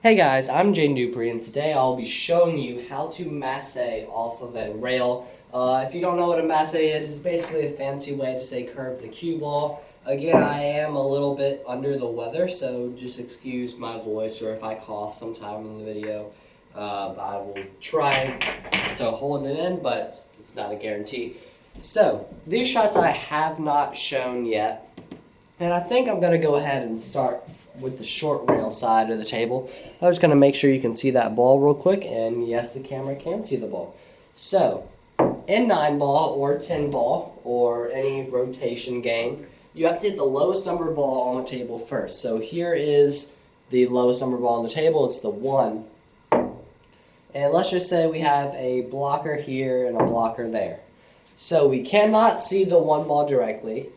Hey guys, I'm Dupree, and today I'll be showing you how to masse off of a rail. If you don't know what a masse is, it's basically a fancy way to say curve the cue ball. Again, I am a little bit under the weather, so just excuse my voice or if I cough sometime in the video. I will try to hold it in, but it's not a guarantee. So, these shots I have not shown yet. And I think I'm going to go ahead and start with the short rail side of the table. I'm just going to make sure you can see that ball real quick, and yes, the camera can see the ball. So, in 9 ball or 10 ball or any rotation game, you have to hit the lowest number ball on the table first. So here is the lowest number ball on the table. It's the 1. And let's just say we have a blocker here and a blocker there. So we cannot see the 1 ball directly.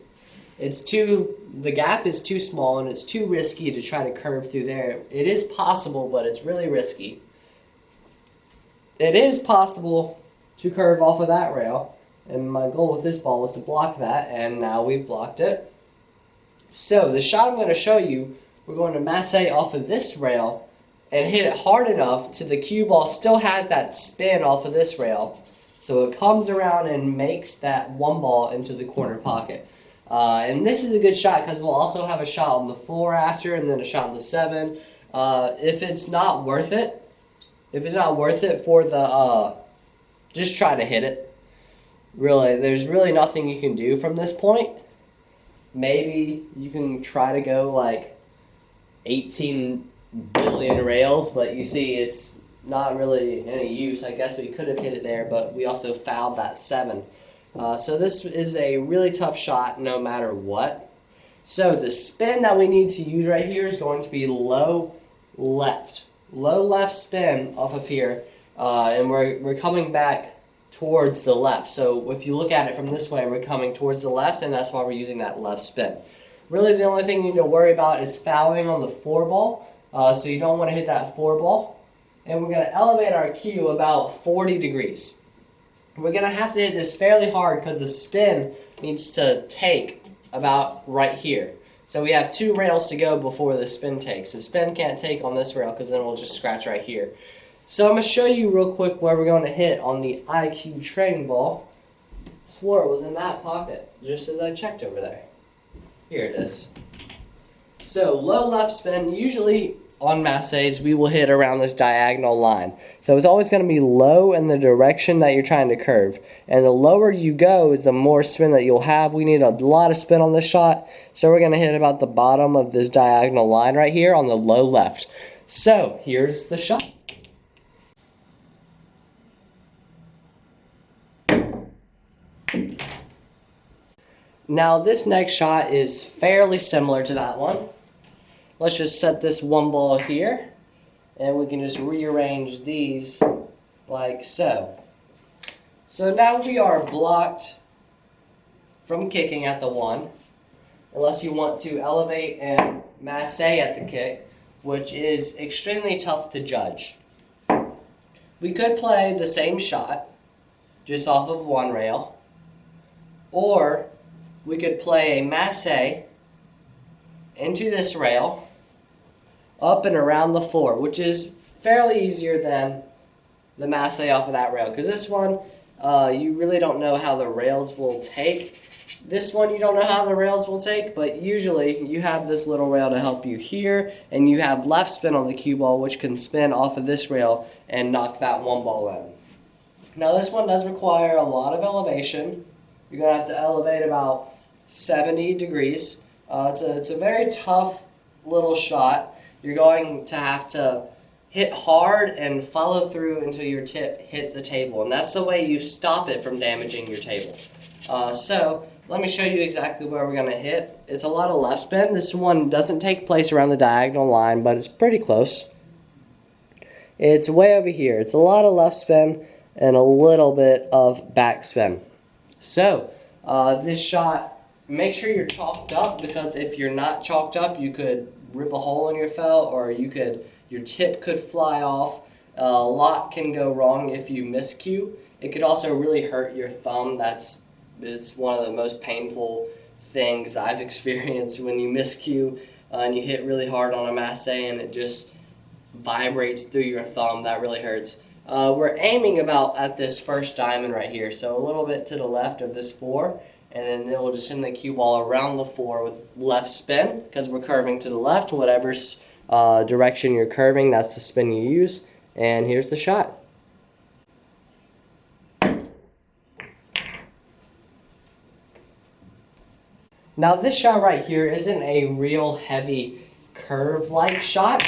The gap is too small and it's too risky to try to curve through there. It is possible, but it's really risky. It is possible to curve off of that rail, and my goal with this ball was to block that, and now we've blocked it. So the shot I'm going to show you, we're going to masse off of this rail and hit it hard enough to the cue ball still has that spin off of this rail, so it comes around and makes that 1 ball into the corner pocket. And this is a good shot because we'll also have a shot on the 4 after, and then a shot on the 7. If it's not worth it for the, just try to hit it. Really, there's really nothing you can do from this point. Maybe you can try to go like 18 billion rails, but you see it's not really any use. I guess we could have hit it there, but we also fouled that 7. So this is a really tough shot no matter what. So the spin that we need to use right here is going to be low left. Low left spin off of here, and we're coming back towards the left. So if you look at it from this way, we're coming towards the left, and that's why we're using that left spin. Really the only thing you need to worry about is fouling on the 4 ball. So you don't want to hit that 4 ball. And we're going to elevate our cue about 40 degrees. We're going to have to hit this fairly hard because the spin needs to take about right here. So we have 2 rails to go before the spin takes. The spin can't take on this rail because then we'll just scratch right here. So I'm going to show you real quick where we're going to hit on the IQ training ball. Swore it was in that pocket, just as I checked over there. Here it is. So low left spin, usually on masses, we will hit around this diagonal line. So it's always going to be low in the direction that you're trying to curve. And the lower you go is the more spin that you'll have. We need a lot of spin on this shot. So we're going to hit about the bottom of this diagonal line right here on the low left. So here's the shot. Now this next shot is fairly similar to that one. Let's just set this 1 ball here, and we can just rearrange these like so. So now we are blocked from kicking at the 1, unless you want to elevate and masse at the kick, which is extremely tough to judge. We could play the same shot, just off of 1 rail, or we could play a masse into this rail, up and around the 4, which is fairly easier than the masse off of that rail. Because this one, you really don't know how the rails will take. This one, you don't know how the rails will take, but usually you have this little rail to help you here, and you have left spin on the cue ball, which can spin off of this rail and knock that 1 ball in. Now this one does require a lot of elevation. You're going to have to elevate about 70 degrees. It's a very tough little shot. You're going to have to hit hard and follow through until your tip hits the table. And that's the way you stop it from damaging your table. So let me show you exactly where we're going to hit. It's a lot of left spin. This one doesn't take place around the diagonal line, but it's pretty close. It's way over here. It's a lot of left spin and a little bit of back spin. So this shot, make sure you're chalked up, because if you're not chalked up, you could rip a hole in your felt, or your tip could fly off. A lot can go wrong if you miscue. It could also really hurt your thumb. It's one of the most painful things I've experienced when you miscue and you hit really hard on a masse and it just vibrates through your thumb. That really hurts. We're aiming about at this first diamond right here, so a little bit to the left of this 4, and then we'll just send the cue ball around the 4 with left spin, because we're curving to the left. Whatever direction you're curving, that's the spin you use. And here's the shot. Now this shot right here isn't a real heavy curve-like shot,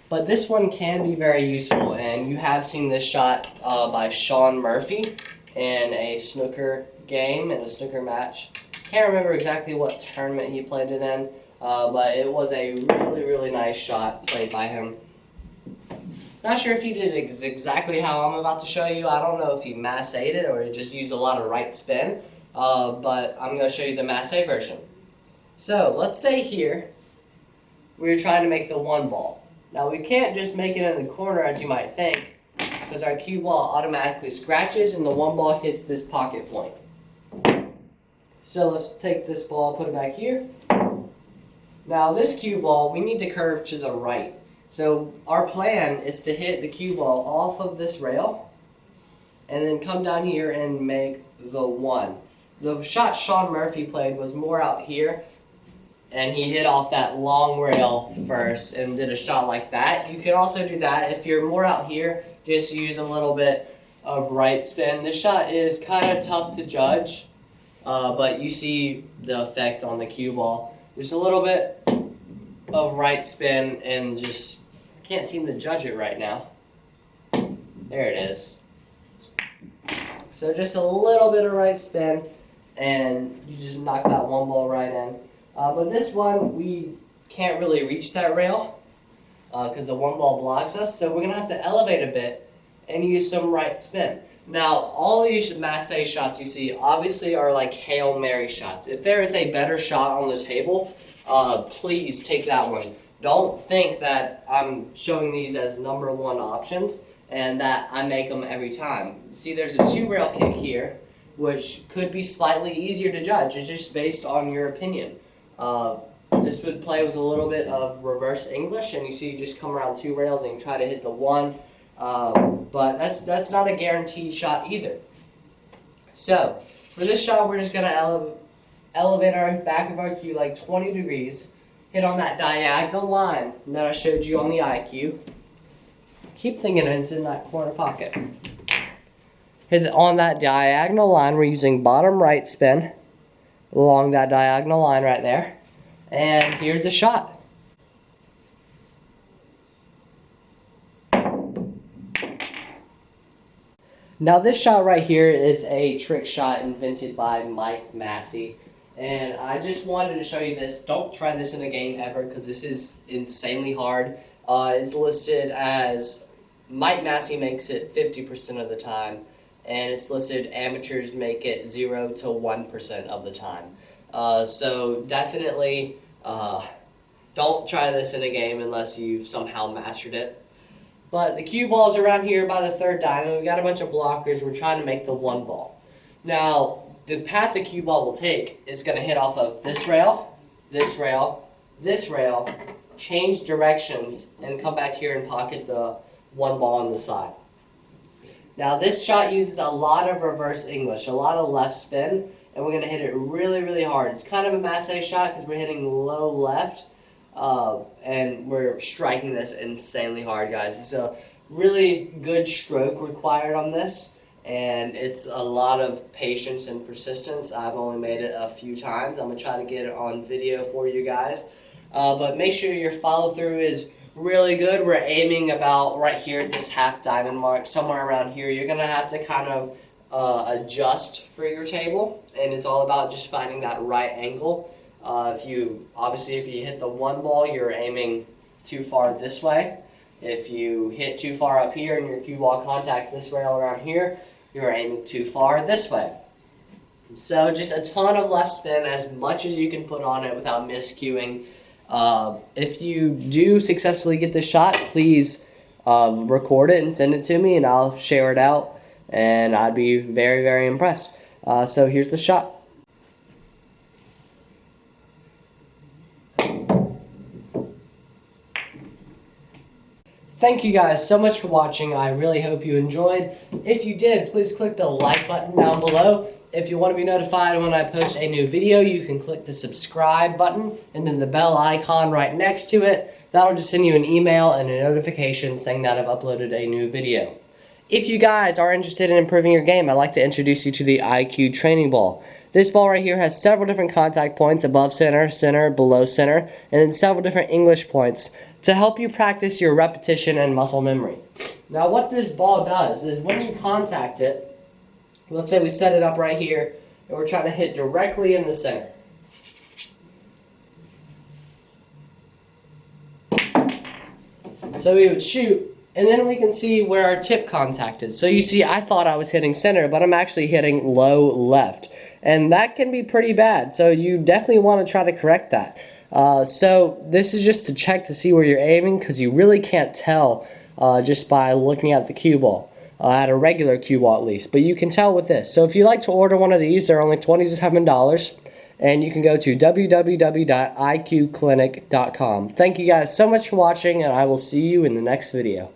but this one can be very useful, and you have seen this shot by Sean Murphy in a snooker game, in a snooker match. Can't remember exactly what tournament he played it in, but it was a really, really nice shot played by him. Not sure if he did it exactly how I'm about to show you. I don't know if he massed it or he just used a lot of right spin, but I'm going to show you the masse version. So let's say here we're trying to make the 1 ball. Now we can't just make it in the corner as you might think, because our cue ball automatically scratches and the 1 ball hits this pocket point. So let's take this ball, put it back here. Now this cue ball, we need to curve to the right. So our plan is to hit the cue ball off of this rail and then come down here and make the 1. The shot Sean Murphy played was more out here, and he hit off that long rail first and did a shot like that. You could also do that if you're more out here, just use a little bit of right spin. This shot is kind of tough to judge, but you see the effect on the cue ball. Just a little bit of right spin, and just I can't seem to judge it right now. There it is. So just a little bit of right spin, and you just knock that 1 ball right in. But this one, we can't really reach that rail because the 1 ball blocks us, so we're going to have to elevate a bit and use some right spin. Now, all these masse shots you see obviously are like Hail Mary shots. If there is a better shot on the table, please take that one. Don't think that I'm showing these as number 1 options and that I make them every time. See, there's a 2 rail kick here, which could be slightly easier to judge. It's just based on your opinion. This would play with a little bit of reverse English, and you see you just come around 2 rails and you try to hit the 1, but that's not a guaranteed shot either. So for this shot, we're just going to elevate our back of our cue like 20 degrees, hit on that diagonal line that I showed you on the IQ. Keep thinking it's in that corner pocket. Hit it on that diagonal line. We're using bottom right spin along that diagonal line right there. And here's the shot. Now this shot right here is a trick shot invented by Masse. And I just wanted to show you this. Don't try this in a game ever, because this is insanely hard. It's listed as Masse makes it 50% of the time, and it's listed amateurs make it 0 to 1% of the time. So definitely don't try this in a game unless you've somehow mastered it. But the cue ball's around here by the 3rd diamond. We got a bunch of blockers. We're trying to make the 1 ball. Now, the path the cue ball will take is going to hit off of this rail, this rail, this rail, change directions, and come back here and pocket the 1 ball on the side. Now this shot uses a lot of reverse English, a lot of left spin, and we're going to hit it really, really hard. It's kind of a masse shot because we're hitting low left, and we're striking this insanely hard, guys. It's a really good stroke required on this, and it's a lot of patience and persistence. I've only made it a few times. I'm going to try to get it on video for you guys. But make sure your follow through is really good. We're aiming about right here at this half diamond mark, somewhere around here. You're going to have to kind of adjust for your table, and it's all about just finding that right angle. If you hit the 1 ball, you're aiming too far this way. If you hit too far up here and your cue ball contacts this rail around here, you're aiming too far this way. So just a ton of left spin, as much as you can put on it without miscuing. If you do successfully get this shot, please record it and send it to me, and I'll share it out, and I'd be very, very impressed. So here's the shot. Thank you guys so much for watching. I really hope you enjoyed. If you did, please click the like button down below. If you want to be notified when I post a new video, you can click the subscribe button and then the bell icon right next to it. That'll just send you an email and a notification saying that I've uploaded a new video. If you guys are interested in improving your game, I'd like to introduce you to the IQ Training Ball. This ball right here has several different contact points, above center, center, below center, and then several different English points to help you practice your repetition and muscle memory. Now what this ball does is when you contact it, let's say we set it up right here, and we're trying to hit directly in the center. So we would shoot, and then we can see where our tip contacted. So you see, I thought I was hitting center, but I'm actually hitting low left. And that can be pretty bad, so you definitely want to try to correct that. So this is just to check to see where you're aiming, because you really can't tell just by looking at the cue ball, at a regular cue ball at least. But you can tell with this. So if you'd like to order one of these, they're only $27. And you can go to www.iqclinic.com. Thank you guys so much for watching, and I will see you in the next video.